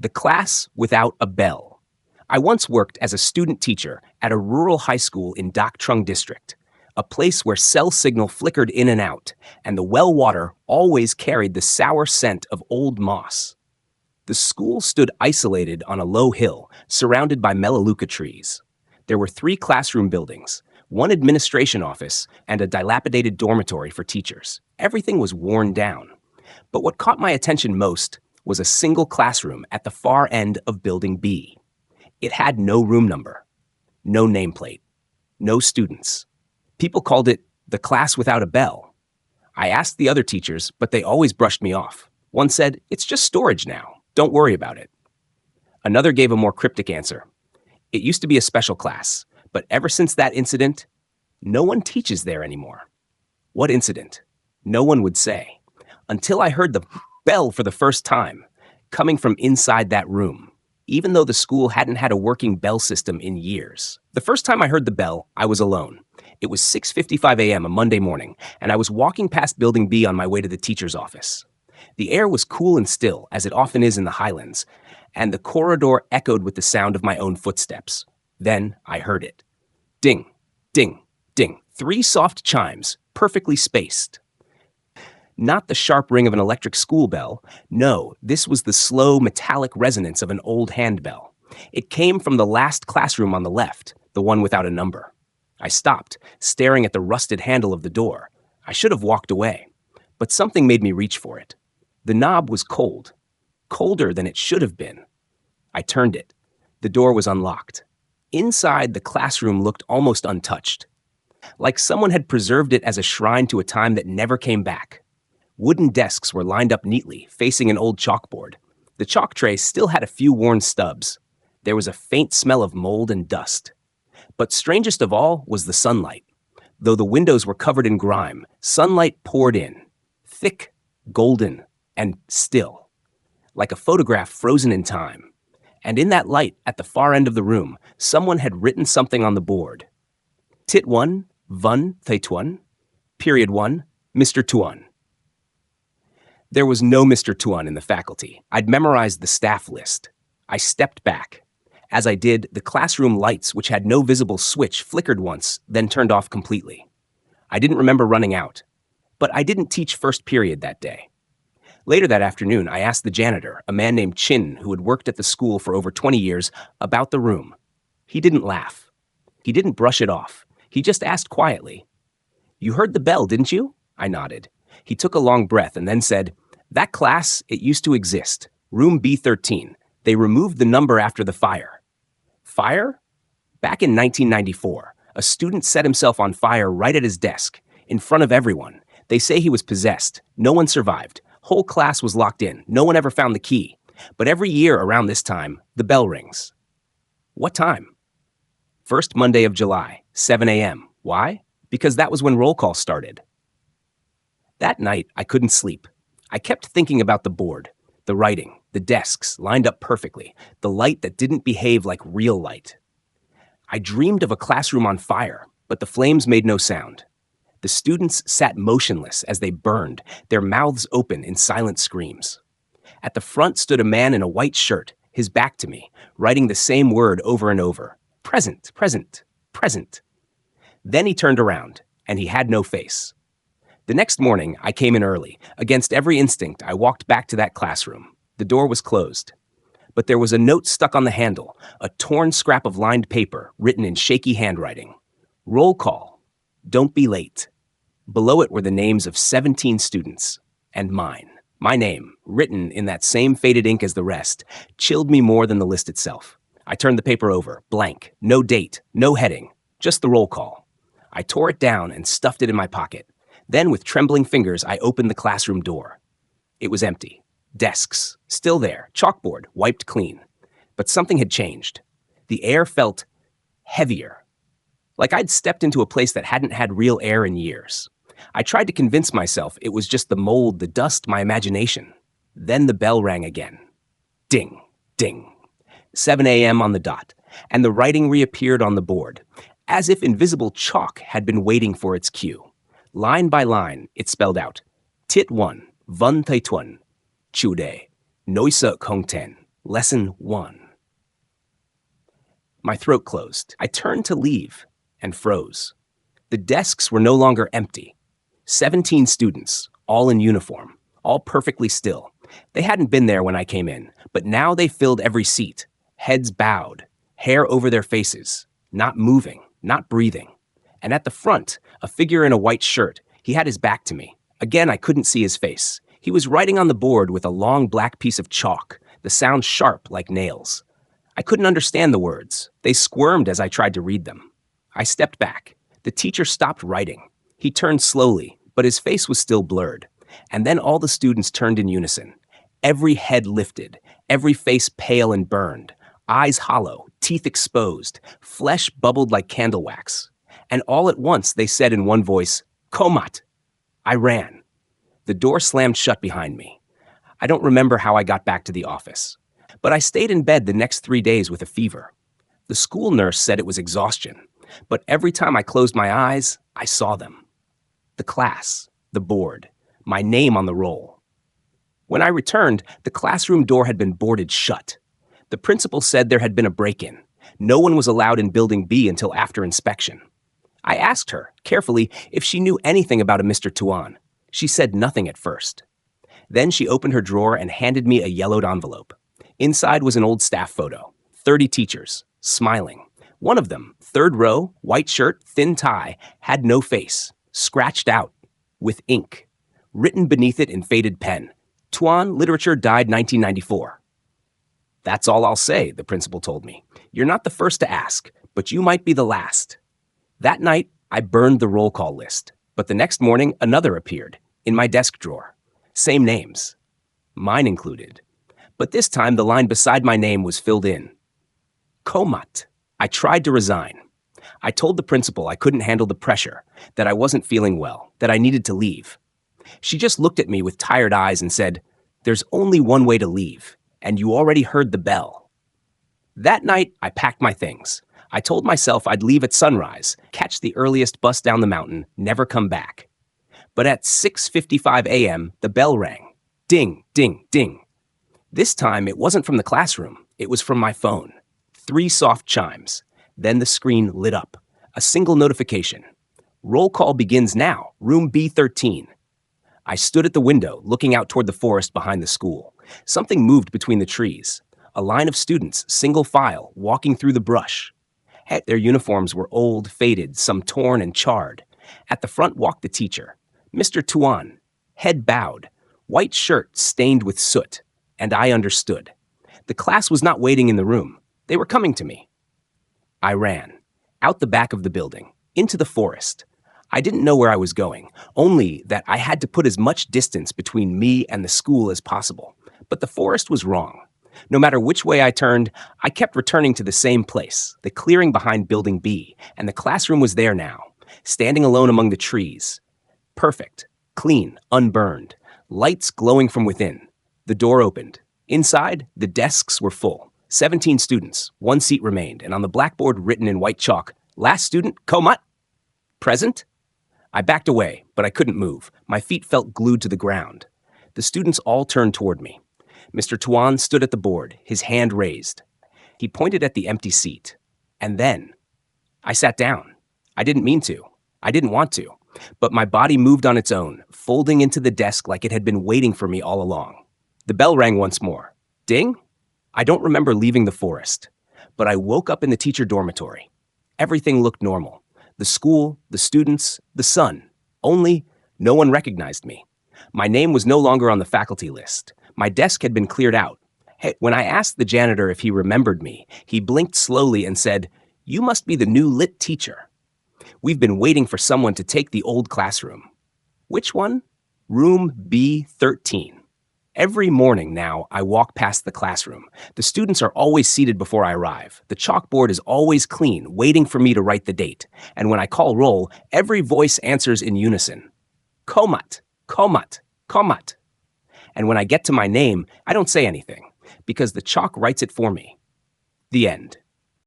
The class without a bell. I once worked as a student teacher at a rural high school in Dak Trung district, a place where cell signal flickered in and out, and the well water always carried the sour scent of old moss. The school stood isolated on a low hill, surrounded by melaleuca trees. There were 3 classroom buildings, 1 administration office, and a dilapidated dormitory for teachers. Everything was worn down. But what caught my attention most was a single classroom at the far end of Building B. It had no room number, no nameplate, no students. People called it the class without a bell. I asked the other teachers, but they always brushed me off. One said, "It's just storage now. Don't worry about it." Another gave a more cryptic answer. "It used to be a special class, but ever since that incident, no one teaches there anymore." What incident? No one would say, until I heard the bell for the first time, coming from inside that room, even though the school hadn't had a working bell system in years. The first time I heard the bell, I was alone. It was 6:55 a.m. a Monday morning, and I was walking past Building B on my way to the teacher's office. The air was cool and still, as it often is in the Highlands, and the corridor echoed with the sound of my own footsteps. Then I heard it. Ding, ding, ding. 3 soft chimes, perfectly spaced. Not the sharp ring of an electric school bell. No, this was the slow, metallic resonance of an old handbell. It came from the last classroom on the left, the one without a number. I stopped, staring at the rusted handle of the door. I should have walked away, but something made me reach for it. The knob was cold, colder than it should have been. I turned it. The door was unlocked. Inside, the classroom looked almost untouched, like someone had preserved it as a shrine to a time that never came back. Wooden desks were lined up neatly, facing an old chalkboard. The chalk tray still had a few worn stubs. There was a faint smell of mold and dust. But strangest of all was the sunlight. Though the windows were covered in grime, sunlight poured in, thick, golden, and still, like a photograph frozen in time. And in that light, at the far end of the room, someone had written something on the board. Tit 1, Vun Thay Tuan. Period 1, Mr. Tuan. There was no Mr. Tuan in the faculty. I'd memorized the staff list. I stepped back. As I did, the classroom lights, which had no visible switch, flickered once, then turned off completely. I didn't remember running out, but I didn't teach first period that day. Later that afternoon, I asked the janitor, a man named Chin, who had worked at the school for over 20 years, about the room. He didn't laugh. He didn't brush it off. He just asked quietly, "You heard the bell, didn't you?" I nodded. He took a long breath and then said, "That class, it used to exist. Room B13. They removed the number after the fire." Fire? Back in 1994, a student set himself on fire right at his desk, in front of everyone. They say he was possessed. No one survived. Whole class was locked in. No one ever found the key. But every year around this time, the bell rings. What time? First Monday of July, 7 a.m. Why? Because that was when roll call started. That night, I couldn't sleep. I kept thinking about the board, the writing, the desks lined up perfectly, the light that didn't behave like real light. I dreamed of a classroom on fire, but the flames made no sound. The students sat motionless as they burned, their mouths open in silent screams. At the front stood a man in a white shirt, his back to me, writing the same word over and over. Present, present, present. Then he turned around, and he had no face. The next morning, I came in early. Against every instinct, I walked back to that classroom. The door was closed. But there was a note stuck on the handle, a torn scrap of lined paper written in shaky handwriting. Roll call. Don't be late. Below it were the names of 17 students, and mine. My name, written in that same faded ink as the rest, chilled me more than the list itself. I turned the paper over, blank, no date, no heading, just the roll call. I tore it down and stuffed it in my pocket. Then, with trembling fingers, I opened the classroom door. It was empty. Desks, still there, chalkboard, wiped clean. But something had changed. The air felt heavier, like I'd stepped into a place that hadn't had real air in years. I tried to convince myself it was just the mold, the dust, my imagination. Then the bell rang again. Ding, ding. 7 a.m. on the dot, and the writing reappeared on the board, as if invisible chalk had been waiting for its cue. Line by line, it spelled out, Tit 1, Vun Thay Tuan, Chude, Noisa Kong Ten. Lesson 1. My throat closed. I turned to leave and froze. The desks were no longer empty. 17 students, all in uniform, all perfectly still. They hadn't been there when I came in, but now they filled every seat, heads bowed, hair over their faces, not moving, not breathing. And at the front, a figure in a white shirt. He had his back to me. Again, I couldn't see his face. He was writing on the board with a long black piece of chalk, the sound sharp like nails. I couldn't understand the words. They squirmed as I tried to read them. I stepped back. The teacher stopped writing. He turned slowly, but his face was still blurred. And then all the students turned in unison. Every head lifted, every face pale and burned, eyes hollow, teeth exposed, flesh bubbled like candle wax. And all at once they said in one voice, "Komat!" I ran. The door slammed shut behind me. I don't remember how I got back to the office, but I stayed in bed the next 3 days with a fever. The school nurse said it was exhaustion, but every time I closed my eyes, I saw them. The class, the board, my name on the roll. When I returned, the classroom door had been boarded shut. The principal said there had been a break-in. No one was allowed in Building B until after inspection. I asked her, carefully, if she knew anything about a Mr. Tuan. She said nothing at first. Then she opened her drawer and handed me a yellowed envelope. Inside was an old staff photo, 30 teachers, smiling. One of them, third row, white shirt, thin tie, had no face, scratched out, with ink. Written beneath it in faded pen, Tuan Literature died 1994. That's all I'll say, the principal told me. You're not the first to ask, but you might be the last. That night, I burned the roll call list, but the next morning, another appeared, in my desk drawer. Same names. Mine included. But this time, the line beside my name was filled in. Komat. I tried to resign. I told the principal I couldn't handle the pressure, that I wasn't feeling well, that I needed to leave. She just looked at me with tired eyes and said, "There's only one way to leave, and you already heard the bell." That night, I packed my things. I told myself I'd leave at sunrise, catch the earliest bus down the mountain, never come back. But at 6:55 a.m., the bell rang. Ding, ding, ding. This time, it wasn't from the classroom. It was from my phone. 3 soft chimes. Then the screen lit up. A single notification. Roll call begins now, room B13. I stood at the window, looking out toward the forest behind the school. Something moved between the trees. A line of students, single file, walking through the brush. Their uniforms were old, faded, some torn and charred. At the front walked the teacher, Mr. Tuan, head bowed, white shirt stained with soot, and I understood. The class was not waiting in the room. They were coming to me. I ran, out the back of the building, into the forest. I didn't know where I was going, only that I had to put as much distance between me and the school as possible. But the forest was wrong. No matter which way I turned, I kept returning to the same place, the clearing behind Building B, and the classroom was there now, standing alone among the trees. Perfect, clean, unburned, lights glowing from within. The door opened. Inside, the desks were full. 17 students, 1 seat remained, and on the blackboard written in white chalk, "Last student, Komat." Present? I backed away, but I couldn't move. My feet felt glued to the ground. The students all turned toward me. Mr. Tuan stood at the board, his hand raised. He pointed at the empty seat. And then, I sat down. I didn't mean to. I didn't want to. But my body moved on its own, folding into the desk like it had been waiting for me all along. The bell rang once more. Ding? I don't remember leaving the forest. But I woke up in the teacher dormitory. Everything looked normal. The school, the students, the sun. Only, no one recognized me. My name was no longer on the faculty list. My desk had been cleared out. When I asked the janitor if he remembered me, he blinked slowly and said, "You must be the new lit teacher. We've been waiting for someone to take the old classroom." Which one? Room B13. Every morning now, I walk past the classroom. The students are always seated before I arrive. The chalkboard is always clean, waiting for me to write the date. And when I call roll, every voice answers in unison. Komat, Komat, Komat. And when I get to my name, I don't say anything, because the chalk writes it for me. The end.